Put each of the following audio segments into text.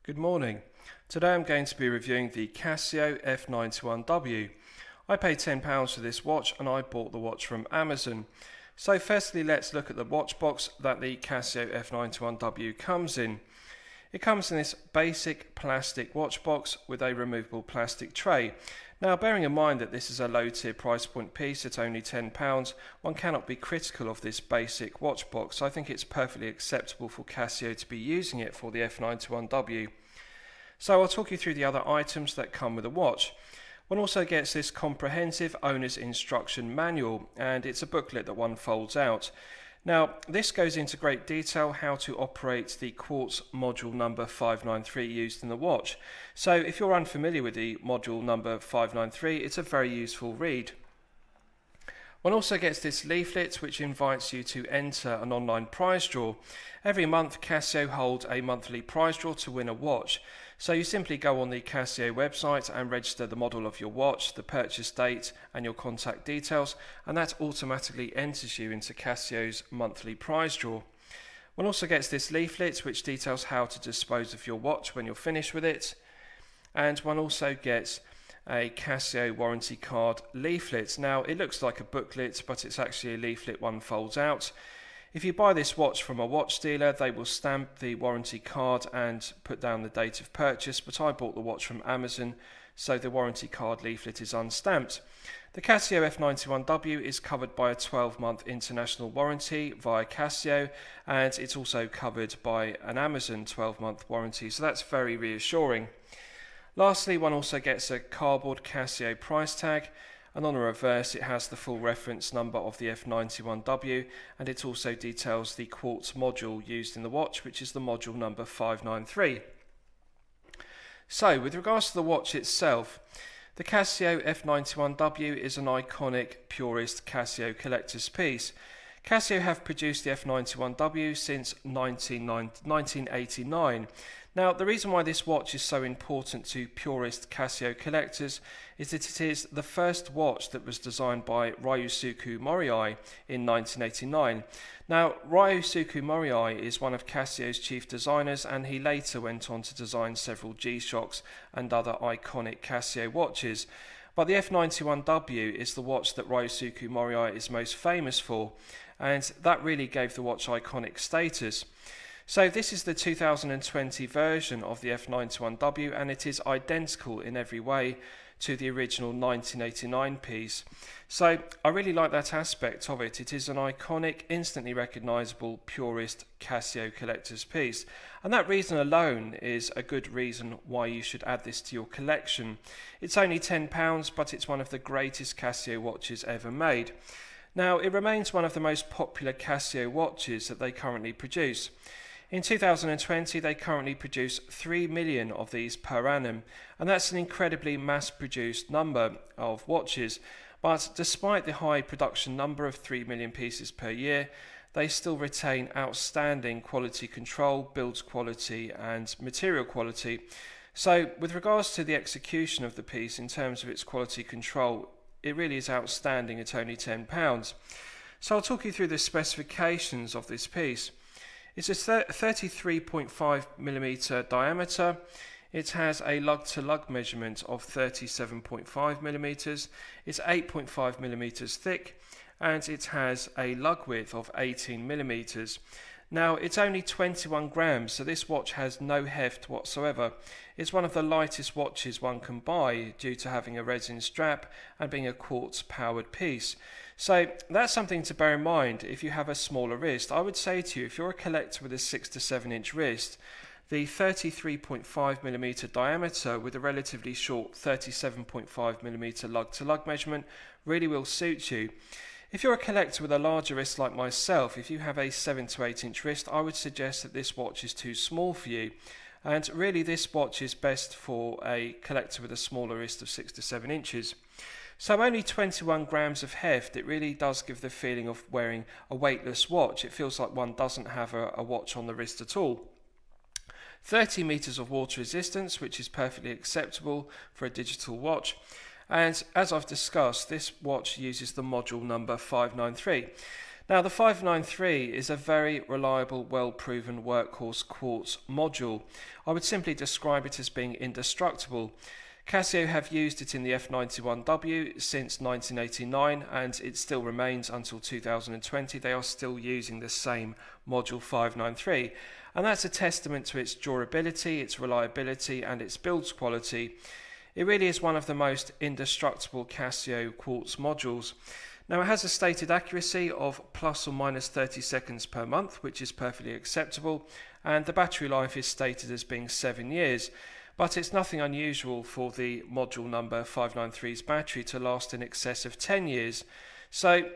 Good morning. Today I'm going to be reviewing the Casio F-91W. I paid £10 for this watch and I bought the watch from Amazon. So firstly, let's look at the watch box that the Casio F-91W comes in. It comes in this basic plastic watch box with a removable plastic tray. Now, bearing in mind that this is a low tier price point piece at only £10, one cannot be critical of this basic watch box. I think it's perfectly acceptable for Casio to be using it for the F-91W. So I'll talk you through the other items that come with the watch. One also gets this comprehensive owner's instruction manual, and it's a booklet that one folds out. Now, this goes into great detail how to operate the quartz module number 593 used in the watch. So if you're unfamiliar with the module number 593, it's a very useful read. One also gets this leaflet which invites you to enter an online prize draw. Every month Casio holds a monthly prize draw to win a watch. So you simply go on the Casio website and register the model of your watch, the purchase date and your contact details, and that automatically enters you into Casio's monthly prize draw. One also gets this leaflet which details how to dispose of your watch when you're finished with it, and one also gets a Casio warranty card leaflet. Now it looks like a booklet, but it's actually a leaflet one folds out. If you buy this watch from a watch dealer, they will stamp the warranty card and put down the date of purchase, but I bought the watch from Amazon, so the warranty card leaflet is unstamped. The Casio F-91W is covered by a 12-month international warranty via Casio, and it's also covered by an Amazon 12-month warranty, so that's very reassuring. Lastly, one also gets a cardboard Casio price tag, and on the reverse it has the full reference number of the F-91W, and it also details the quartz module used in the watch, which is the module number 593. So with regards to the watch itself, the Casio F-91W is an iconic purist Casio collector's piece. Casio have produced the F-91W since 1989. Now, the reason why this watch is so important to purist Casio collectors is that it is the first watch that was designed by Ryusuke Moriai in 1989. Now, Ryusuke Moriai is one of Casio's chief designers, and he later went on to design several G-Shocks and other iconic Casio watches. But the F-91W is the watch that Ryusuke Moriai is most famous for, and that really gave the watch iconic status. So this is the 2020 version of the F-91W, and it is identical in every way to the original 1989 piece. So I really like that aspect of it. It is an iconic, instantly recognisable, purist Casio collector's piece. And that reason alone is a good reason why you should add this to your collection. It's only £10, but it's one of the greatest Casio watches ever made. Now, it remains one of the most popular Casio watches that they currently produce. In 2020, they currently produce 3 million of these per annum, and that's an incredibly mass-produced number of watches. But despite the high production number of 3 million pieces per year, they still retain outstanding quality control, build quality and material quality. So with regards to the execution of the piece in terms of its quality control, it really is outstanding at only £10. So I'll talk you through the specifications of this piece. It's a 33.5mm diameter. It has a lug-to-lug measurement of 37.5mm. It's 8.5mm thick, and it has a lug width of 18mm. Now, it's only 21 grams, so this watch has no heft whatsoever. It's one of the lightest watches one can buy due to having a resin strap and being a quartz-powered piece. So that's something to bear in mind if you have a smaller wrist. I would say to you, if you're a collector with a 6 to 7 inch wrist, the 33.5mm diameter with a relatively short 37.5mm lug-to-lug measurement really will suit you. If you're a collector with a larger wrist like myself, if you have a 7 to 8 inch wrist, I would suggest that this watch is too small for you. And really this watch is best for a collector with a smaller wrist of 6 to 7 inches. So only 21 grams of heft, it really does give the feeling of wearing a weightless watch. It feels like one doesn't have a watch on the wrist at all. 30 meters of water resistance, which is perfectly acceptable for a digital watch. And as I've discussed, this watch uses the module number 593. Now the 593 is a very reliable, well-proven workhorse quartz module. I would simply describe it as being indestructible. Casio have used it in the F-91W since 1989 and it still remains until 2020. They are still using the same module 593, and that's a testament to its durability, its reliability and its build quality. It really is one of the most indestructible Casio quartz modules. Now it has a stated accuracy of plus or minus 30 seconds per month, which is perfectly acceptable, and the battery life is stated as being 7 years, but it's nothing unusual for the module number 593's battery to last in excess of 10 years. So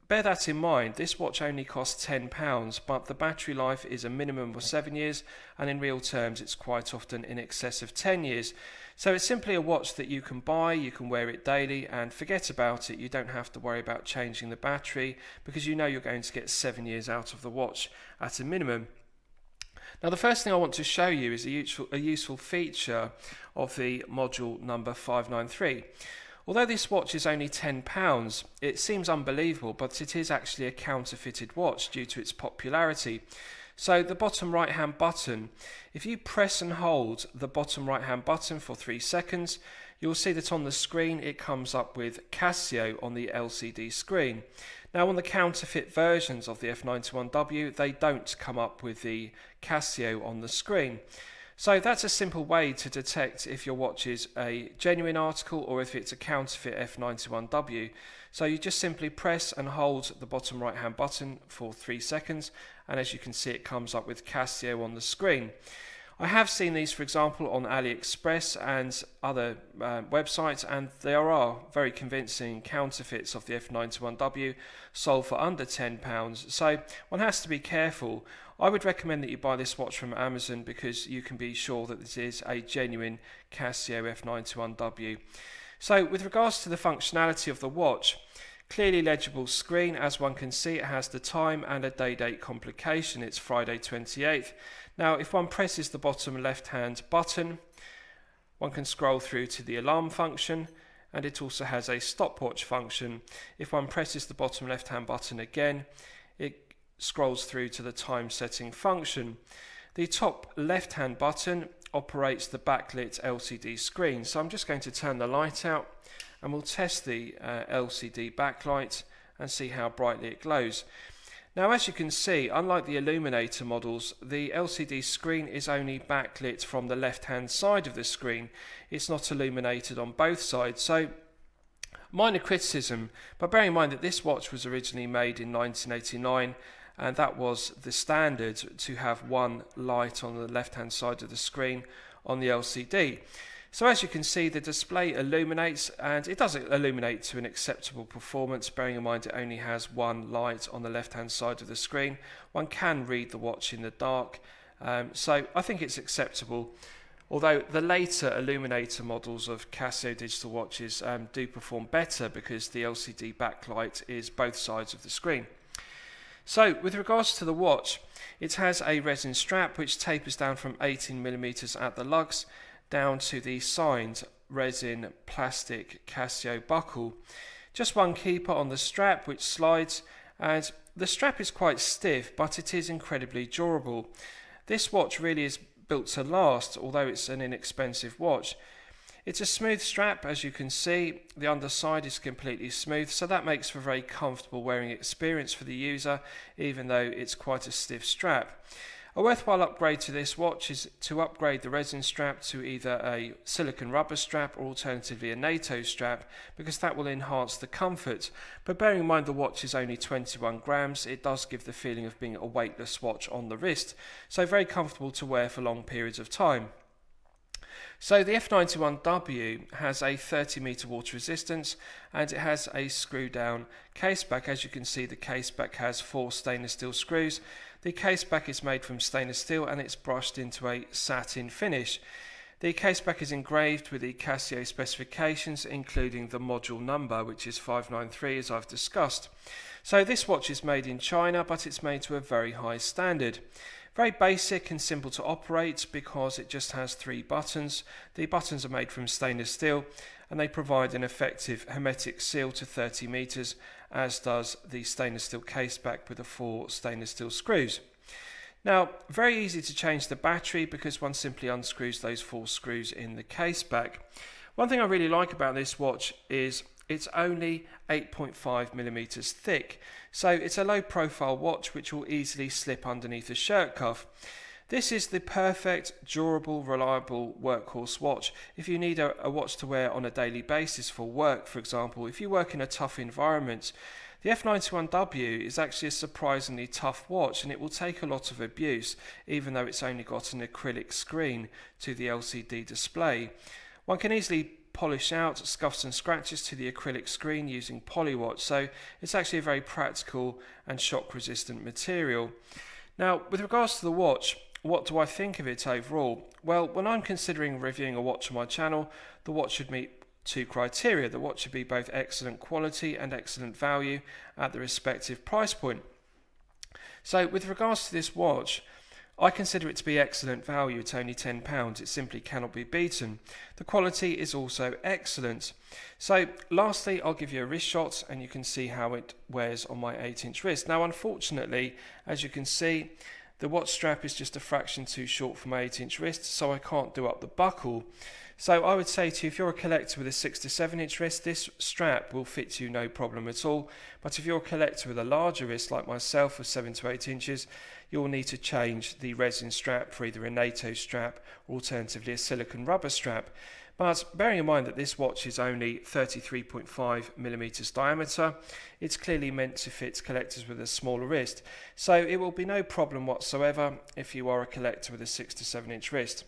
bear that in mind. This watch only costs £10, but the battery life is a minimum of 7 years, and in real terms it's quite often in excess of 10 years. So it's simply a watch that you can buy, you can wear it daily and forget about it. You don't have to worry about changing the battery because you know you're going to get 7 years out of the watch at a minimum. Now the first thing I want to show you is a useful feature of the module number 593. Although this watch is only £10, it seems unbelievable, but it is actually a counterfeited watch due to its popularity. So the bottom right hand button, if you press and hold the bottom right hand button for 3 seconds, you'll see that on the screen it comes up with Casio on the LCD screen. Now on the counterfeit versions of the F-91W, they don't come up with the Casio on the screen. So that's a simple way to detect if your watch is a genuine article or if it's a counterfeit F-91W. So you just simply press and hold the bottom right hand button for 3 seconds, and as you can see it comes up with Casio on the screen. I have seen these, for example, on AliExpress and other websites, and there are very convincing counterfeits of the F-91W sold for under £10. So one has to be careful. I would recommend that you buy this watch from Amazon because you can be sure that this is a genuine Casio F-91W. So with regards to the functionality of the watch, clearly legible screen. As one can see, it has the time and a day-date complication. It's Friday 28th. Now if one presses the bottom left hand button, one can scroll through to the alarm function, and it also has a stopwatch function. If one presses the bottom left hand button again, it scrolls through to the time setting function. The top left hand button operates the backlit LCD screen. So I'm just going to turn the light out and we'll test the LCD backlight and see how brightly it glows. Now as you can see, unlike the Illuminator models, the LCD screen is only backlit from the left hand side of the screen. It's not illuminated on both sides. So minor criticism, but bearing in mind that this watch was originally made in 1989 and that was the standard to have one light on the left hand side of the screen on the LCD. So as you can see, the display illuminates, and it does illuminate to an acceptable performance, bearing in mind it only has one light on the left hand side of the screen. One can read the watch in the dark, so I think it's acceptable. Although the later Illuminator models of Casio digital watches do perform better because the LCD backlight is both sides of the screen. So with regards to the watch, it has a resin strap which tapers down from 18mm at the lugs down to the signed resin plastic Casio buckle. Just one keeper on the strap which slides, and the strap is quite stiff but it is incredibly durable. This watch really is built to last, although it's an inexpensive watch. It's a smooth strap, as you can see. The underside is completely smooth, so that makes for a very comfortable wearing experience for the user, even though it's quite a stiff strap. A worthwhile upgrade to this watch is to upgrade the resin strap to either a silicone rubber strap or alternatively a NATO strap, because that will enhance the comfort. But bearing in mind the watch is only 21 grams, it does give the feeling of being a weightless watch on the wrist, so very comfortable to wear for long periods of time. So the F-91W has a 30-meter water resistance, and it has a screw down caseback. As you can see, the caseback has 4 stainless steel screws. The caseback is made from stainless steel and it's brushed into a satin finish. The caseback is engraved with the Casio specifications, including the module number, which is 593, as I've discussed. So this watch is made in China, but it's made to a very high standard. Very basic and simple to operate because it just has 3 buttons. The buttons are made from stainless steel, and they provide an effective hermetic seal to 30 meters, as does the stainless steel case back with the 4 stainless steel screws. Now, very easy to change the battery because one simply unscrews those 4 screws in the case back. One thing I really like about this watch is it's only 8.5 millimeters thick, so it's a low profile watch which will easily slip underneath a shirt cuff. This is the perfect, durable, reliable workhorse watch if you need a watch to wear on a daily basis for work. For example, if you work in a tough environment, the F-91W is actually a surprisingly tough watch, and it will take a lot of abuse even though it's only got an acrylic screen to the LCD display. One can easily polish out scuffs and scratches to the acrylic screen using polywatch, so it's actually a very practical and shock resistant material. Now, with regards to the watch, what do I think of it overall? Well, when I'm considering reviewing a watch on my channel, the watch should meet 2 criteria. The watch should be both excellent quality and excellent value at the respective price point. So with regards to this watch, I consider it to be excellent value. It's only £10. It simply cannot be beaten. The quality is also excellent. So lastly, I'll give you a wrist shot and you can see how it wears on my 8-inch wrist. Now, unfortunately, as you can see, the watch strap is just a fraction too short for my 8-inch wrist, so I can't do up the buckle. So I would say to you, if you're a collector with a 6 to 7-inch wrist, this strap will fit you no problem at all. But if you're a collector with a larger wrist like myself of 7 to 8 inches, you'll need to change the resin strap for either a NATO strap or alternatively a silicone rubber strap. But bearing in mind that this watch is only 33.5 millimeters diameter, it's clearly meant to fit collectors with a smaller wrist. So it will be no problem whatsoever if you are a collector with a 6 to 7-inch wrist.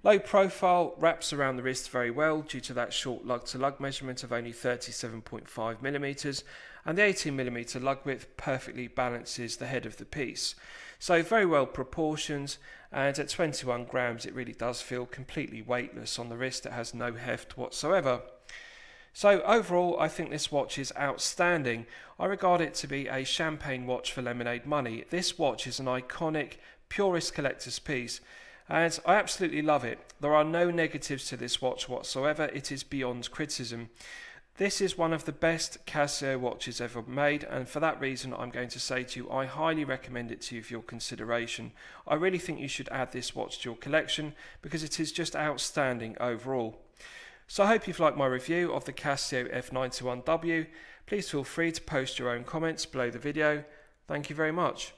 Low profile, wraps around the wrist very well due to that short lug-to-lug measurement of only 37.5 millimeters, and the 18mm lug width perfectly balances the head of the piece. So very well proportioned, and at 21 grams it really does feel completely weightless on the wrist. It has no heft whatsoever. So overall, I think this watch is outstanding. I regard it to be a champagne watch for lemonade money. This watch is an iconic, purist collector's piece, and I absolutely love it. There are no negatives to this watch whatsoever. It is beyond criticism. This is one of the best Casio watches ever made, and for that reason I'm going to say to you, I highly recommend it to you for your consideration. I really think you should add this watch to your collection because it is just outstanding overall. So I hope you've liked my review of the Casio F-91W. Please feel free to post your own comments below the video. Thank you very much.